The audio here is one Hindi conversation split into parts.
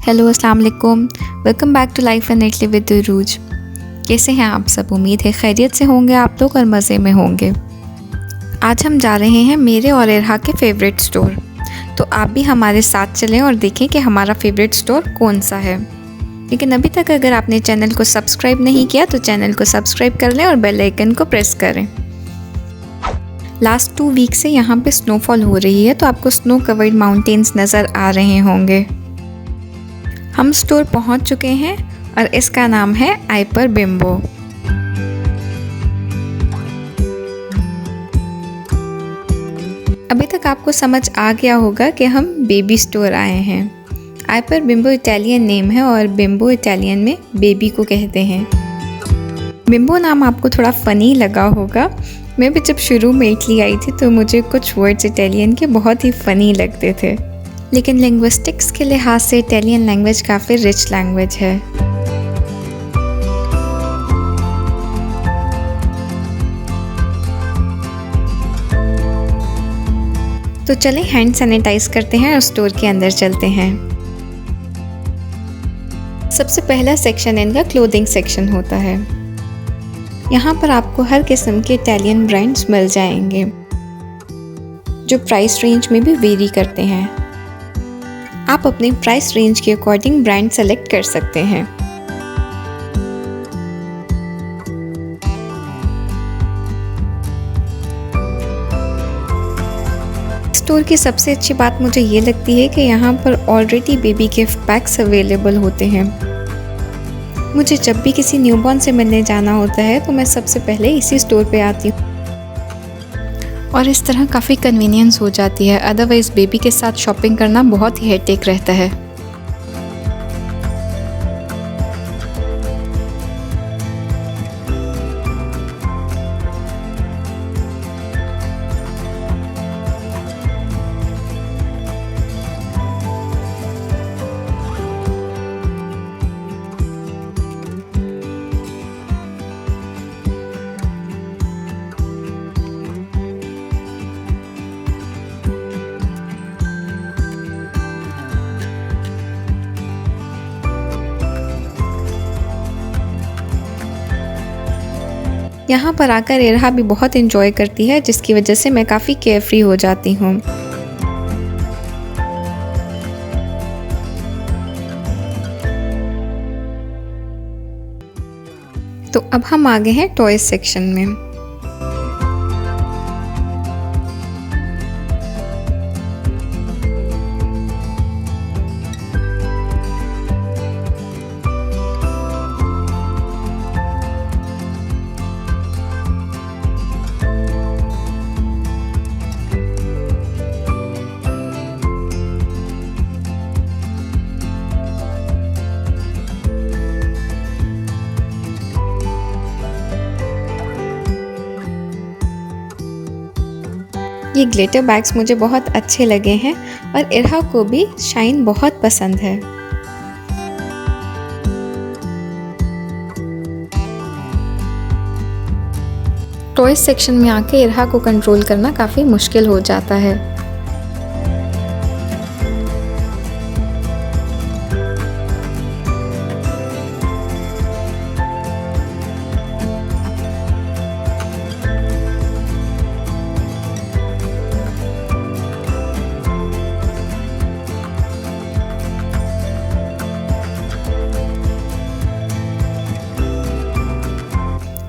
हेलो अस्सलाम वालेकुम। Welcome back to life and Italy with रूज। कैसे हैं आप सब? उम्मीद है खैरियत से होंगे आप लोग और मज़े में होंगे। आज हम जा रहे हैं मेरे और इरहा के फेवरेट स्टोर, तो आप भी हमारे साथ चलें और देखें कि हमारा फेवरेट स्टोर कौन सा है। लेकिन अभी तक अगर आपने चैनल को सब्सक्राइब नहीं किया तो चैनल को सब्सक्राइब कर लें और बेल आइकन को प्रेस करें। लास्ट 2 वीक से यहाँ पे स्नोफॉल हो रही है, तो आपको स्नो कवर्ड माउंटेन्स नज़र आ रहे होंगे। हम स्टोर पहुँच चुके हैं और इसका नाम है आइपर बिम्बो। अभी तक आपको समझ आ गया होगा कि हम बेबी स्टोर आए हैं। आइपर बिम्बो इटालियन नेम है और बिम्बो इटालियन में बेबी को कहते हैं। बिम्बो नाम आपको थोड़ा फ़नी लगा होगा। मैं भी जब शुरू में इटली आई थी तो मुझे कुछ वर्ड्स इटालियन के बहुत ही फ़नी लगते थे, लेकिन लिंग्विस्टिक्स के लिहाज से इटालियन लैंग्वेज काफ़ी रिच लैंग्वेज है। तो चलें हैंड सैनिटाइज करते हैं और स्टोर के अंदर चलते हैं। सबसे पहला सेक्शन इनका क्लोथिंग सेक्शन होता है। यहाँ पर आपको हर किस्म के इटालियन ब्रांड्स मिल जाएंगे जो प्राइस रेंज में भी वेरी करते हैं। आप अपनी प्राइस रेंज के अकॉर्डिंग ब्रांड सेलेक्ट कर सकते हैं। स्टोर की सबसे अच्छी बात मुझे ये लगती है कि यहाँ पर already baby gift PACS available होते हैं। मुझे जब भी किसी न्यूबॉर्न से मिलने जाना होता है तो मैं सबसे पहले इसी स्टोर पे आती हूँ और इस तरह काफ़ी कन्वीनियंस हो जाती है। अदरवाइज़ बेबी के साथ शॉपिंग करना बहुत ही हेडेक रहता है। यहाँ पर आकर इरहा भी बहुत एंजॉय करती है, जिसकी वजह से मैं काफ़ी केयरफ्री हो जाती हूँ। तो अब हम आ गए हैं टॉयज सेक्शन में। ये ग्लिटर बैग्स मुझे बहुत अच्छे लगे हैं और इरहा को भी शाइन बहुत पसंद है। टॉयज सेक्शन में आके इरहा को कंट्रोल करना काफ़ी मुश्किल हो जाता है।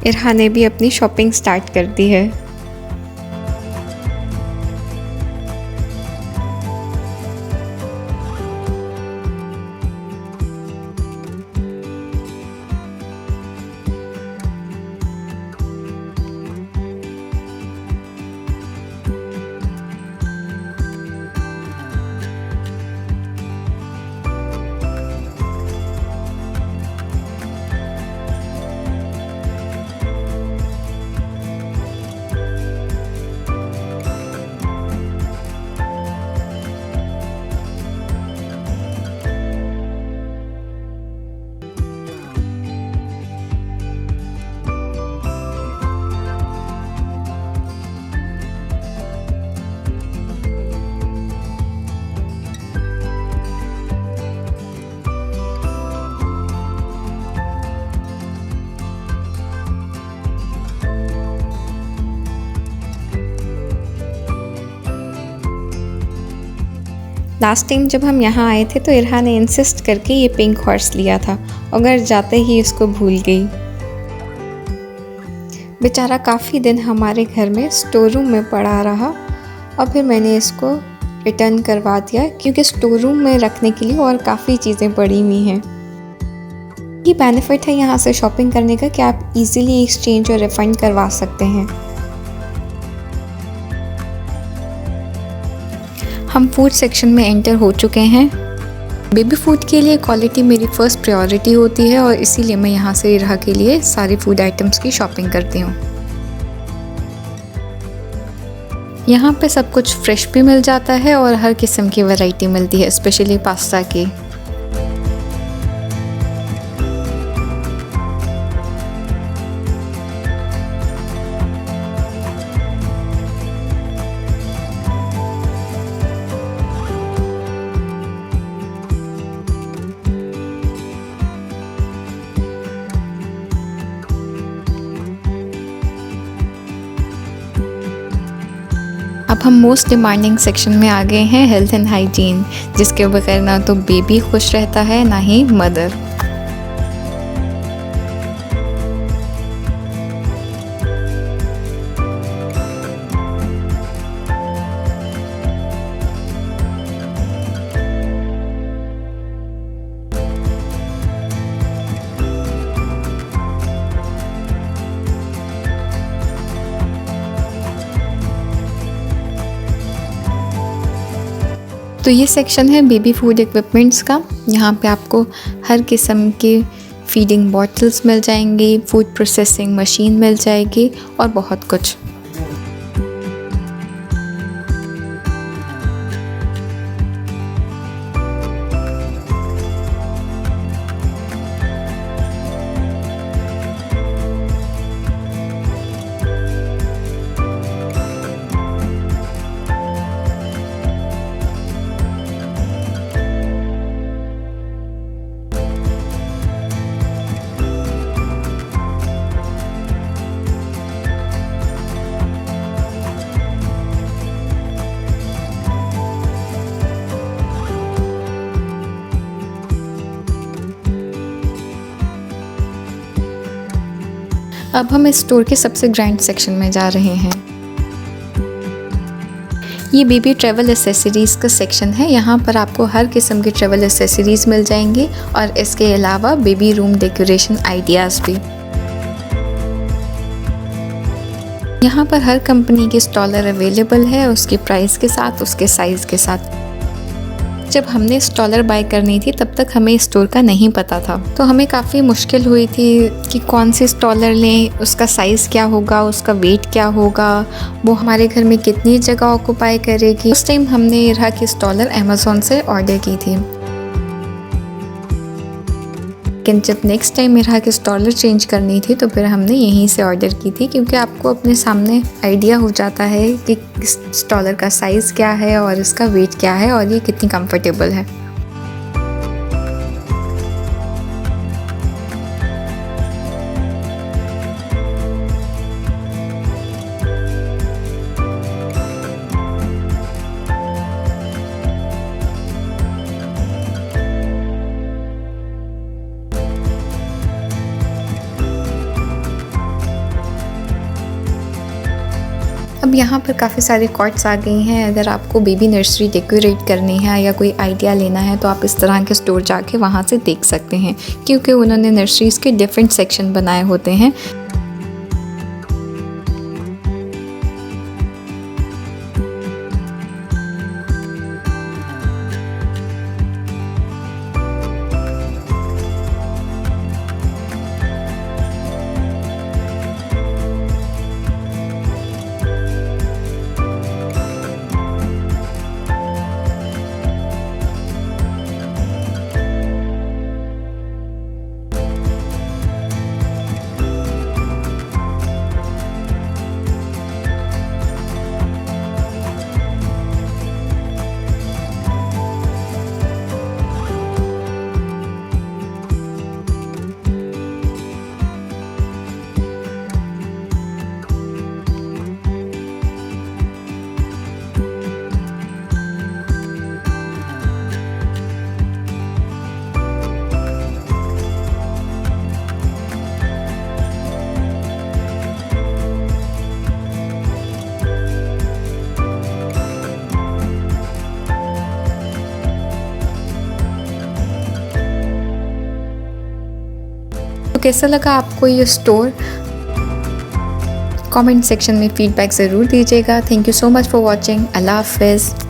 इरहा ने भी अपनी शॉपिंग स्टार्ट कर दी है। लास्ट टाइम जब हम यहाँ आए थे तो इरहा ने इंसिस्ट करके ये पिंक हॉर्स लिया था और घर जाते ही इसको भूल गई। बेचारा काफ़ी दिन हमारे घर में स्टोर रूम में पड़ा रहा और फिर मैंने इसको रिटर्न करवा दिया क्योंकि स्टोर रूम में रखने के लिए और काफ़ी चीज़ें पड़ी हुई हैं। ये बेनिफिट है यहाँ से शॉपिंग करने का कि आप इजीली एक्सचेंज और रिफंड करवा सकते हैं। हम फूड सेक्शन में एंटर हो चुके हैं। बेबी फूड के लिए क्वालिटी मेरी फ़र्स्ट प्रायोरिटी होती है और इसीलिए मैं यहाँ से इरहा के लिए सारी फूड आइटम्स की शॉपिंग करती हूँ। यहाँ पे सब कुछ फ्रेश भी मिल जाता है और हर किस्म की वैरायटी मिलती है, स्पेशली पास्ता की। अब हम मोस्ट डिमांडिंग सेक्शन में आ गए हैं, हेल्थ एंड हाइजीन, जिसके बगैर ना तो बेबी खुश रहता है ना ही मदर। तो ये सेक्शन है बेबी फूड इक्विपमेंट्स का। यहाँ पे आपको हर किस्म के फीडिंग बॉटल्स मिल जाएंगी, फूड प्रोसेसिंग मशीन मिल जाएगी और बहुत कुछ। अब हम इस स्टोर के सबसे ग्रैंड सेक्शन में जा रहे हैं। ये बेबी ट्रैवल एसेसरीज़ का सेक्शन है। यहाँ पर आपको हर किस्म की ट्रैवल एसेसरीज़ मिल जाएंगी और इसके अलावा बेबी रूम डेकोरेशन आइडियाज़ भी। यहाँ पर हर कंपनी की स्टॉलर अवेलेबल है, उसकी प्राइस के साथ, उसके साइज़ के साथ। जब हमने स्टॉलर बाय करनी थी तब तक हमें स्टोर का नहीं पता था, तो हमें काफ़ी मुश्किल हुई थी कि कौन सी स्टॉलर लें, उसका साइज़ क्या होगा, उसका वेट क्या होगा, वो हमारे घर में कितनी जगह ऑक्यूपाई करेगी। उस टाइम हमने इरहा की स्टॉलर अमेज़ॉन से ऑर्डर की थी, लेकिन जब नेक्स्ट टाइम इरहा की स्टॉलर चेंज करनी थी तो फिर हमने यहीं से ऑर्डर की थी, क्योंकि आपको अपने सामने आइडिया हो जाता है कि स्टॉलर का साइज़ क्या है और इसका वेट क्या है और ये कितनी कंफर्टेबल है। अब यहाँ पर काफ़ी सारी कॉट्स आ गई हैं। अगर आपको बेबी नर्सरी डेकोरेट करनी है या कोई आइडिया लेना है तो आप इस तरह के स्टोर जाके वहाँ से देख सकते हैं, क्योंकि उन्होंने नर्सरीज़ के डिफरेंट सेक्शन बनाए होते हैं। तो कैसा लगा आपको ये स्टोर? कमेंट सेक्शन में फीडबैक ज़रूर दीजिएगा। Thank you so much for watching. अल्लाह हाफ़िज़।